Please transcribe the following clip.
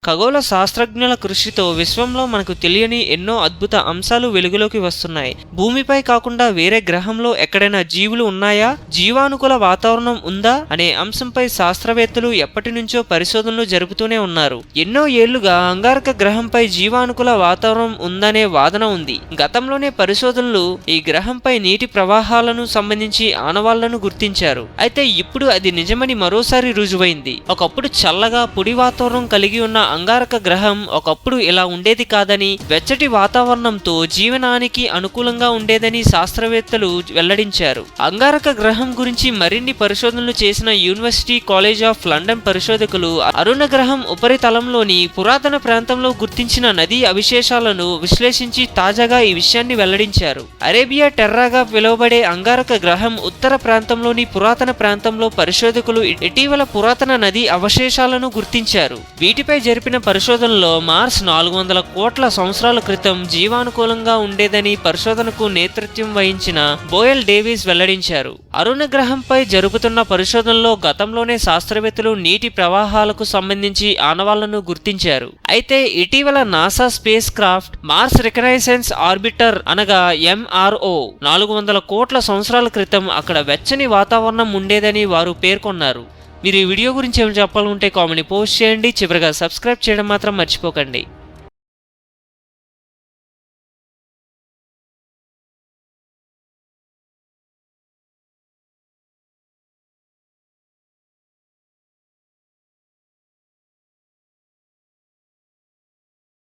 ఖగోళ శాస్త్రజ్ఞుల కృషితో విశ్వంలో మనకు తెలియని ఎన్నో అద్భుత అంశాలు వెలుగులోకి వస్తున్నాయి. భూమిపై కాకుండా వేరే గ్రహంలో ఎక్కడైనా జీవులు ఉన్నాయా, జీవానుకూల వాతావరణం ఉందా అనే అంశంపై శాస్త్రవేత్తలు ఎప్పటి నుంచో పరిశోధనలు జరుపుతూనే ఉన్నారు. ఎన్నో ఏళ్లుగా అంగారక గ్రహంపై జీవానుకూల వాతావరణం ఉందనే వాదన ఉంది. గతంలోనే పరిశోధనలు ఈ గ్రహంపై నీటి ప్రవాహాలను సంబంధించి ఆనవాళ్లను గుర్తించారు. అయితే ఇప్పుడు అది నిజమని మరోసారి రుజువైంది. ఒకప్పుడు చల్లగా పొడి వాతావరణం కలిగి ఉన్న అంగారక గ్రహం ఒకప్పుడు ఇలా ఉండేది కాదని, వెచ్చటి వాతావరణంతో జీవనానికి అనుకూలంగా ఉండేదని శాస్త్రవేత్తలు వెల్లడించారు. అంగారక గ్రహం గురించి మరిన్ని పరిశోధనలు చేసిన యూనివర్సిటీ కాలేజ్ ఆఫ్ లండన్ పరిశోధకులు అరుణ గ్రహం ఉపరితలంలోని పురాతన ప్రాంతంలో గుర్తించిన నదీ అవశేషాలను విశ్లేషించి తాజాగా ఈ విషయాన్ని వెల్లడించారు. అరేబియా టెర్రాగా పిలువబడే అంగారక గ్రహం ఉత్తర ప్రాంతంలోని పురాతన ప్రాంతంలో పరిశోధకులు ఇటీవల పురాతన నదీ అవశేషాలను గుర్తించారు. వీటిపై జరిపిన పరిశోధనలో మార్స్ 400 కోట్ల సంవత్సరాల క్రితం జీవానుకూలంగా ఉండేదని పరిశోధనకు నేతృత్వం వహించిన బోయల్ డేవిస్ వెల్లడించారు. అరుణ గ్రహంపై జరుపుతున్న పరిశోధనలో గతంలోనే శాస్త్రవేత్తలు నీటి ప్రవాహాలకు సంబంధించి ఆనవాళ్లను గుర్తించారు. అయితే ఇటీవల NASA spacecraft Mars reconnaissance orbiter అనగా MRO 400 కోట్ల సంవత్సరాల క్రితం అక్కడ వెచ్చని వాతావరణం ఉండేదని వారు పేర్కొన్నారు. మీరు ఈ వీడియో గురించి ఏమైనా చెప్పాలంటే కామెంట్ పోస్ట్ చేయండి. చివరిగా సబ్స్క్రైబ్ చేయడం మాత్రం మర్చిపోకండి.